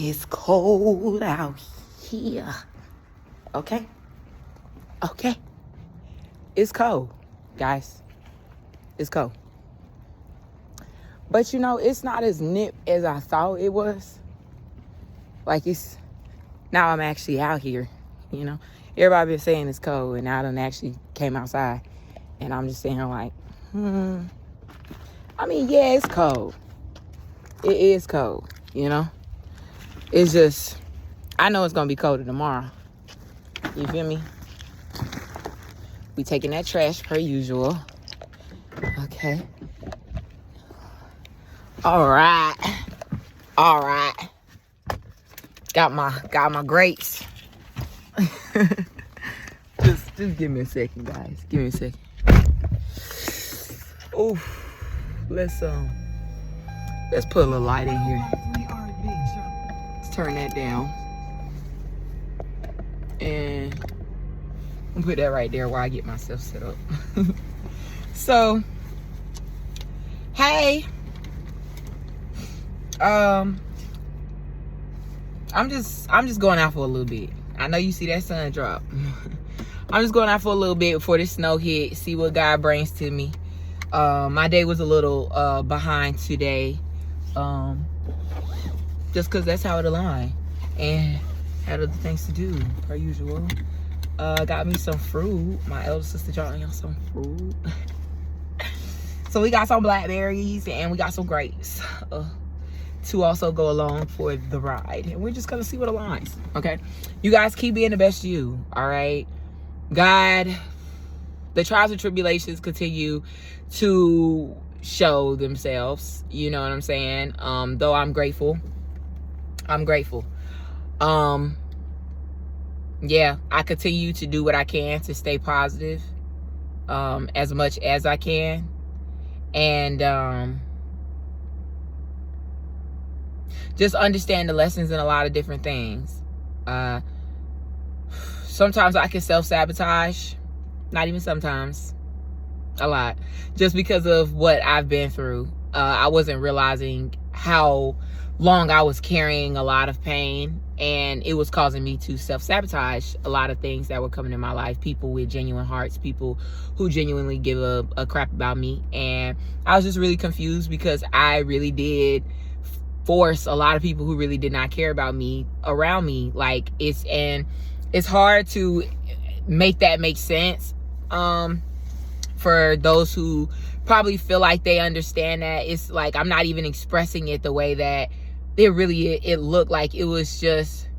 It's cold out here. Okay? Okay. It's cold, guys. It's cold. But you know, it's not as nip as I thought it was. Like now I'm actually out here, you know. Everybody been saying it's cold, and now I done actually came outside. And I'm just saying like, I mean, yeah, it's cold. It is cold, you know. It's just, I know it's going to be colder tomorrow. You feel me? We taking that trash per usual. Okay. All right. Got my grates. just give me a second, guys. Give me a second. Oof. Let's put a little light in here. Let's turn that down. And I'm gonna put that right there while I get myself set up. So, hey. I'm just going out for a little bit. I know you see that sun drop. I'm just going out for a little bit before the snow hit, see what God brings to me. My day was a little behind today. Just cause that's how it aligned. And had other things to do, per usual. Got me some fruit. My elder sister got me some fruit. So we got some blackberries and we got some grapes. To also go along for the ride. And we're just gonna see what aligns, okay? You guys keep being the best you, all right? God, the trials and tribulations continue to show themselves, you know what I'm saying? Though I'm grateful. Yeah, I continue to do what I can to stay positive, as much as I can. And, just understand the lessons in a lot of different things. Sometimes I can self-sabotage. Not even sometimes. A lot. Just because of what I've been through. I wasn't realizing how long I was carrying a lot of pain. And it was causing me to self-sabotage a lot of things that were coming in my life. People with genuine hearts. People who genuinely give a crap about me. And I was just really confused because I really did force a lot of people who really did not care about me around me. Like, it's hard to make that make sense for those who probably feel like they understand that. It's like I'm not even expressing it the way that it looked like. It was just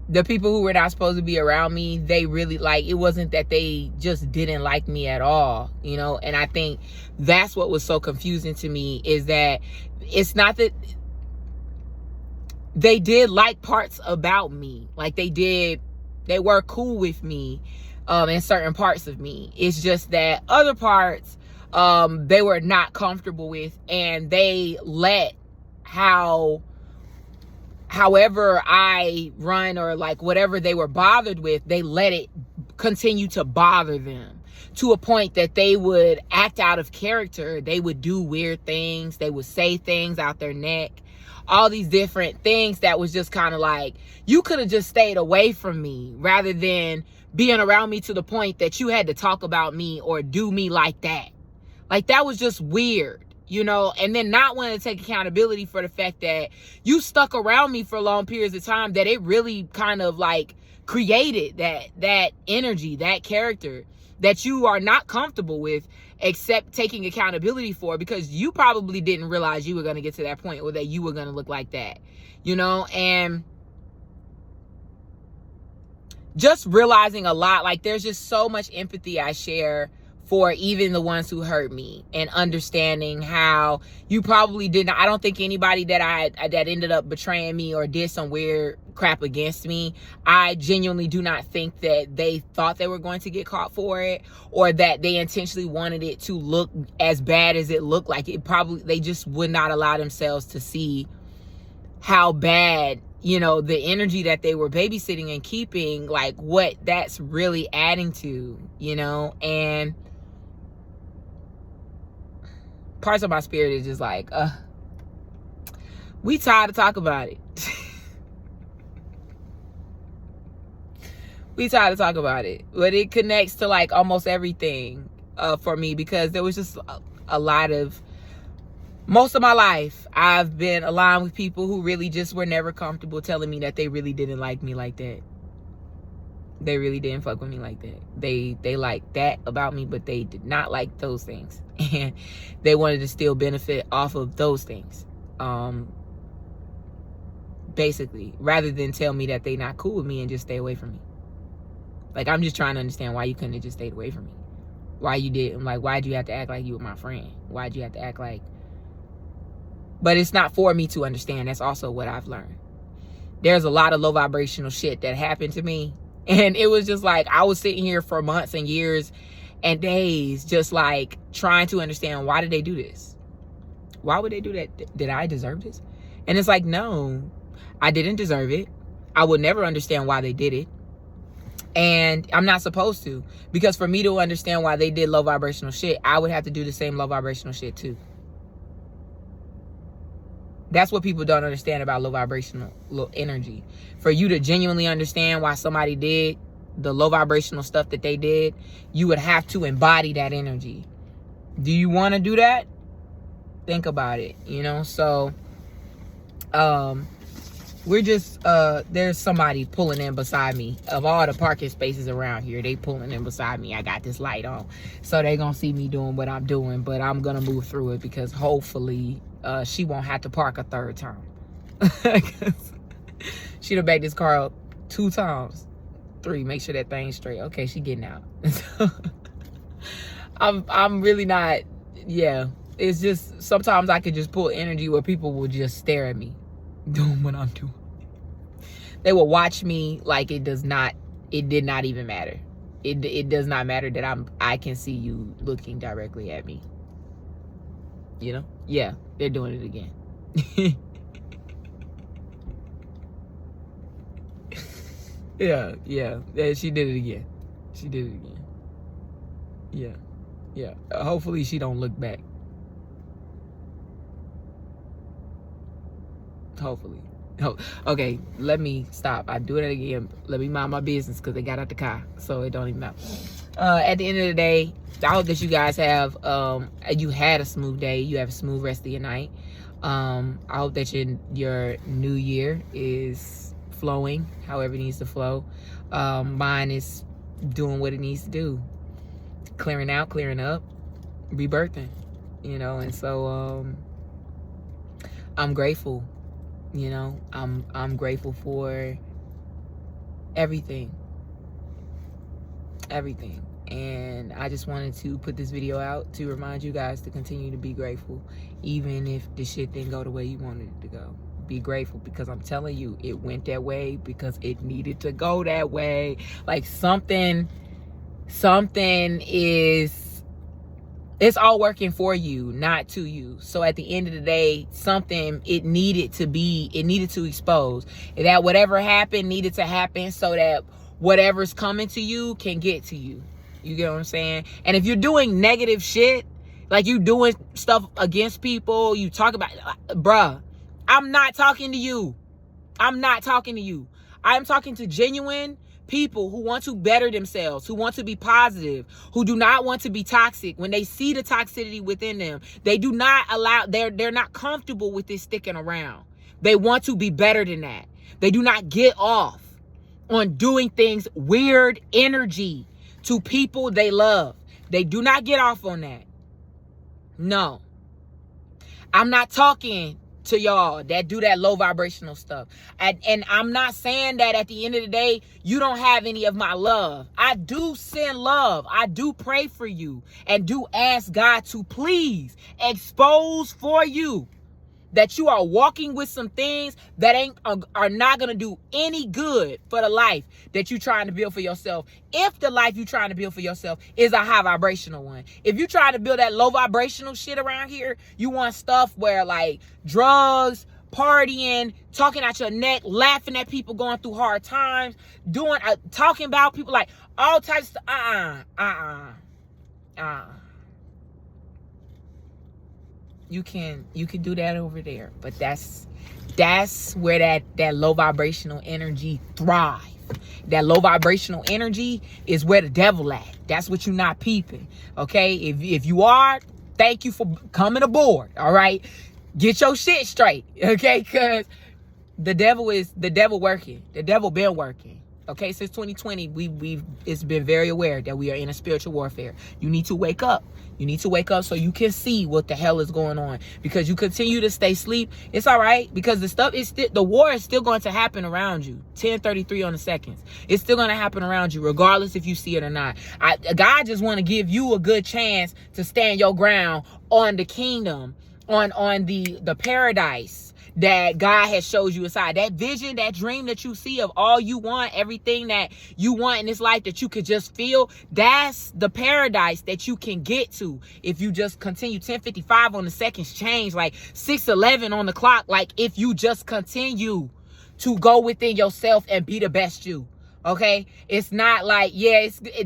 the people who were not supposed to be around me. They really, like, it wasn't that they just didn't like me at all, you know. And I think that's what was so confusing to me, is that it's not that they did like parts about me. Like, they were cool with me in certain parts of me. It's just that other parts they were not comfortable with, and they let however I run, or like whatever they were bothered with, they let it continue to bother them to a point that they would act out of character. They would do weird things. They would say things out their neck. All these different things that was just kind of like, you could have just stayed away from me rather than being around me to the point that you had to talk about me or do me like that. Like, that was just weird. You know, and then not wanting to take accountability for the fact that you stuck around me for long periods of time, that it really kind of like created that energy, that character that you are not comfortable with, except taking accountability for, because you probably didn't realize you were going to get to that point, or that you were going to look like that, you know. And just realizing a lot, like, there's just so much empathy I share for even the ones who hurt me, and understanding how you probably didn't. I don't think anybody that ended up betraying me or did some weird crap against me, I genuinely do not think that they thought they were going to get caught for it, or that they intentionally wanted it to look as bad as it looked like. It probably, they just would not allow themselves to see how bad, you know, the energy that they were babysitting and keeping, like, what that's really adding to, you know. And parts of my spirit is just like, We tired to talk about it. We tired to talk about it. But it connects to like almost everything for me, because there was just a lot of, most of my life, I've been aligned with people who really just were never comfortable telling me that they really didn't like me like that. They really didn't fuck with me like that. They liked that about me, but they did not like those things. And they wanted to still benefit off of those things. Basically, rather than tell me that they not cool with me and just stay away from me. Like, I'm just trying to understand why you couldn't have just stayed away from me. Why you didn't. Like, why'd you have to act like you were my friend? Why'd you have to act like... But it's not for me to understand. That's also what I've learned. There's a lot of low vibrational shit that happened to me. And it was just like, I was sitting here for months and years and days just like trying to understand, why did they do this? Why would they do that? Did I deserve this? And it's like, no, I didn't deserve it. I would never understand why they did it. And I'm not supposed to. Because for me to understand why they did low vibrational shit, I would have to do the same low vibrational shit too. That's what people don't understand about low vibrational energy. For you to genuinely understand why somebody did the low vibrational stuff that they did, you would have to embody that energy. Do you want to do that? Think about it, you know? So, we're just, there's somebody pulling in beside me. Of all the parking spaces around here, they pulling in beside me. I got this light on. So they gonna see me doing what I'm doing, but I'm gonna move through it because hopefully she won't have to park a third time. She done backed this car up 2 times. 3, make sure that thing's straight. Okay, she getting out. I'm really not, yeah. It's just, sometimes I could just pull energy where people will just stare at me doing what I'm doing. They will watch me like it did not even matter. It does not matter that I can see you looking directly at me. You know? Yeah, they're doing it again. Yeah, she did it again. She did it again. Yeah. Hopefully she don't look back. Hopefully. Okay, let me stop. I do it again. Let me mind my business because they got out the car, so it don't even matter. At the end of the day, I hope that you guys have you had a smooth day. You have a smooth rest of your night. I hope that your new year is flowing however it needs to flow. Mine is doing what it needs to do, clearing out, clearing up, rebirthing, you know. And so I'm grateful. You know, I'm grateful for everything. And I just wanted to put this video out to remind you guys to continue to be grateful, even if the shit didn't go the way you wanted it to go. Be grateful, because I'm telling you, it went that way because it needed to go that way. Like something is, it's all working for you, not to you. So at the end of the day, it needed to expose. That whatever happened needed to happen so that whatever's coming to you can get to you. You get what I'm saying? And if you're doing negative shit, like you doing stuff against people, you talk about, bruh, I'm not talking to you. I'm talking to genuine people who want to better themselves, who want to be positive, who do not want to be toxic. When they see the toxicity within them, they do not allow, they're not comfortable with this sticking around. They want to be better than that. They do not get off on doing things, weird energy to people they love. They do not get off on that. No. I'm not talking to y'all that do that low vibrational stuff. And I'm not saying that at the end of the day, you don't have any of my love. I do send love. I do pray for you and do ask God to please expose for you that you are walking with some things that are not going to do any good for the life that you're trying to build for yourself. If the life you're trying to build for yourself is a high vibrational one. If you're trying to build that low vibrational shit around here, you want stuff where like drugs, partying, talking out your neck, laughing at people going through hard times, talking about people, like all types of, you can do that over there. But that's where that low vibrational energy thrive. That low vibrational energy is where the devil at. That's what you're not peeping. Okay, if you are, thank you for coming aboard. All right, get your shit straight. Okay, because the devil working. The devil been working. Okay, since 2020, it's been very aware that we are in a spiritual warfare. You need to wake up. You need to wake up so you can see what the hell is going on. Because you continue to stay asleep, it's all right. Because the war is still going to happen around you. 10:33 on the seconds. It's still going to happen around you, regardless if you see it or not. God just want to give you a good chance to stand your ground on the kingdom, on the paradise that God has showed you inside. That vision, that dream that you see of all you want, everything that you want in this life that you could just feel, that's the paradise that you can get to if you just continue. 10:55 on the seconds change, like 6:11 on the clock. Like if you just continue to go within yourself and be the best you. Okay, it's not like,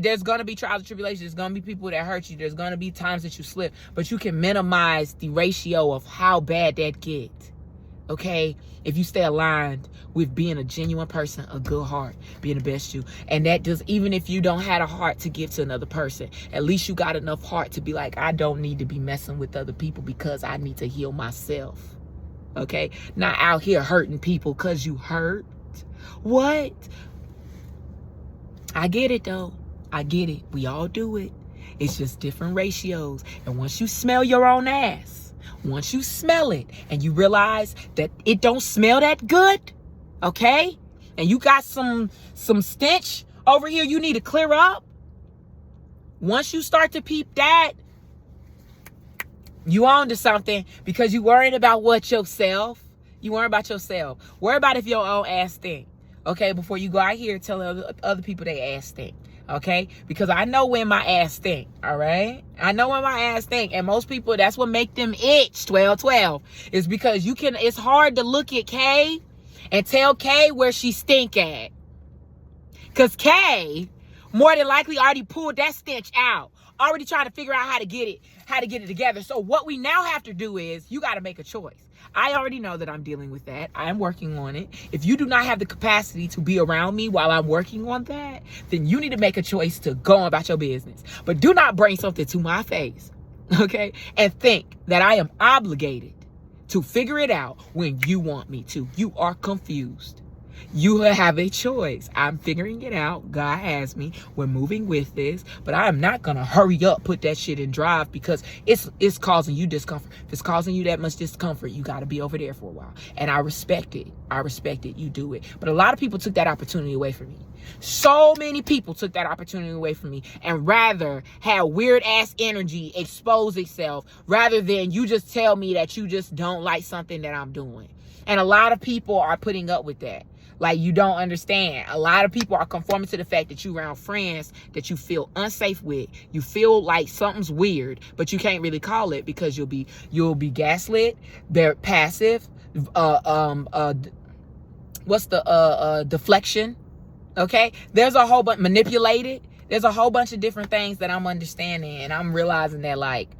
there's gonna be trials and tribulations. There's gonna be people that hurt you. There's gonna be times that you slip, but you can minimize the ratio of how bad that gets. Okay, if you stay aligned with being a genuine person, a good heart, being the best you. And that does, even if you don't have a heart to give to another person, at least you got enough heart to be like, I don't need to be messing with other people because I need to heal myself. Okay, not out here hurting people because you hurt. What? I get it though. I get it. We all do it. It's just different ratios. And once you smell your own ass, once you smell it and you realize that it don't smell that good, okay? And you got some stench over here you need to clear up. Once you start to peep that, you on to something, because you worried about what yourself. You worry about yourself. Worry about if your own ass stink, okay? Before you go out here telling other people they ass stink. Okay, because I know when my ass stink. All right, I know when my ass stink, and most people, that's what make them itch. 12 is because it's hard to look at Kay and tell Kay where she stink at, because Kay more than likely already pulled that stench out, already trying to figure out how to get it together. So what we now have to do is, you got to make a choice. I already know that I'm dealing with that. I'm working on it. If you do not have the capacity to be around me while I'm working on that, then you need to make a choice to go about your business. But do not bring something to my face, okay? And think that I am obligated to figure it out when you want me to. You are confused. You have a choice. I'm figuring it out. God has me. We're moving with this. But I am not going to hurry up, put that shit in drive, because it's causing you discomfort. If it's causing you that much discomfort, you got to be over there for a while. And I respect it. I respect it. You do it. But a lot of people took that opportunity away from me. So many people took that opportunity away from me and rather had weird ass energy expose itself rather than you just tell me that you just don't like something that I'm doing. And a lot of people are putting up with that. Like, you don't understand. A lot of people are conforming to the fact that you around friends that you feel unsafe with. You feel like something's weird, but you can't really call it because you'll be gaslit. They're passive. What's the deflection? Okay, there's a whole bunch, manipulated. There's a whole bunch of different things that I'm understanding, and I'm realizing that, like,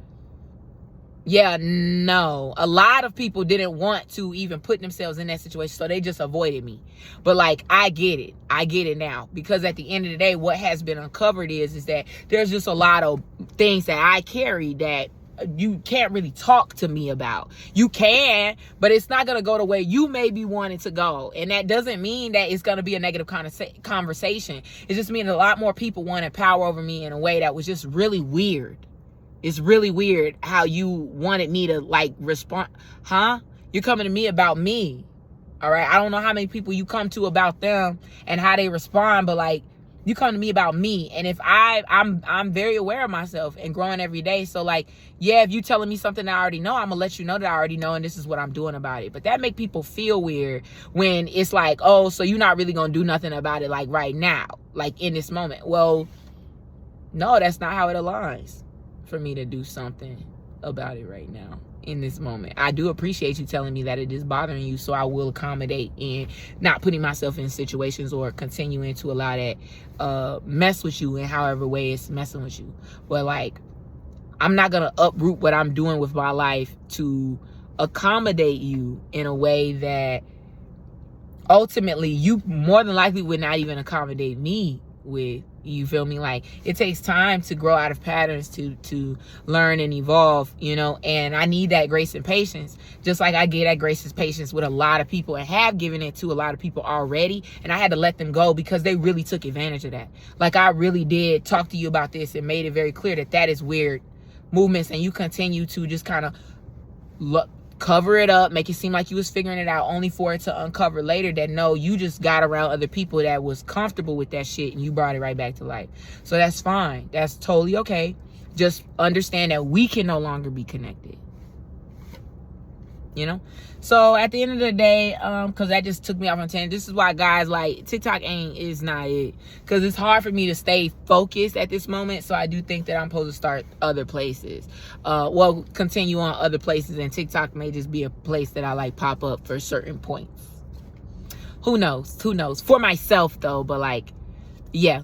yeah, no, a lot of people didn't want to even put themselves in that situation, so they just avoided me. But like, I get it now, because at the end of the day, what has been uncovered is that there's just a lot of things that I carry that you can't really talk to me about. You can, but it's not going to go the way you may be wanting to go. And that doesn't mean that it's going to be a negative conversation. It just means a lot more people wanted power over me in a way that was just really weird. It's really weird how you wanted me to, like, respond. Huh? You're coming to me about me. All right? I don't know how many people you come to about them and how they respond, but, like, you come to me about me. And if I'm very aware of myself and growing every day. So, like, yeah, if you telling me something I already know, I'm gonna let you know that I already know, and this is what I'm doing about it. But that make people feel weird when it's like, oh, so you're not really gonna do nothing about it, like, right now, like, in this moment. Well, no, that's not how it aligns for me to do something about it right now in this moment. I do appreciate you telling me that it is bothering you, so I will accommodate in not putting myself in situations or continuing to allow that mess with you in however way it's messing with you. But, like, I'm not going to uproot what I'm doing with my life to accommodate you in a way that ultimately you more than likely would not even accommodate me with. You feel me? Like, it takes time to grow out of patterns, to learn and evolve, you know, and I need that grace and patience, just like I get that grace and patience with a lot of people and have given it to a lot of people already. And I had to let them go because they really took advantage of that. Like, I really did talk to you about this and made it very clear that that is weird movements, and you continue to just kind of cover it up, make it seem like you was figuring it out, only for it to uncover later that no, you just got around other people that was comfortable with that shit and you brought it right back to life. So that's fine. That's totally okay. Just understand that we can no longer be connected. You know? So at the end of the day, because that just took me off on 10. This is why, guys, like, TikTok is not it. Because it's hard for me to stay focused at this moment. So I do think that I'm supposed to start other places. Well, continue on other places. And TikTok may just be a place that I, like, pop up for certain points. Who knows? Who knows? For myself, though. But, like, yeah.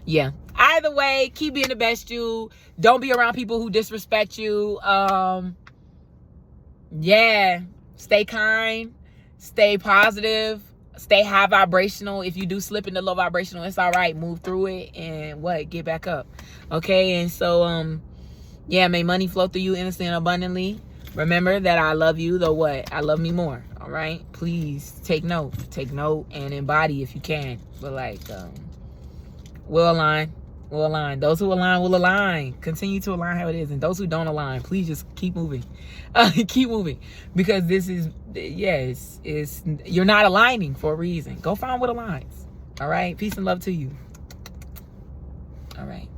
Yeah. Either way, keep being the best you. Don't be around people who disrespect you. Yeah. Stay kind, stay positive, stay high vibrational. If you do slip into low vibrational, it's all right. Move through it and get back up. Okay. And so, yeah, may money flow through you innocently and abundantly. Remember that I love you, though I love me more. All right. Please take note and embody if you can. But like, we'll align. Those who align will align. Continue to align how it is. And those who don't align, please just keep moving. Keep moving. Because this is, yes, you're not aligning for a reason. Go find what aligns. All right. Peace and love to you. All right.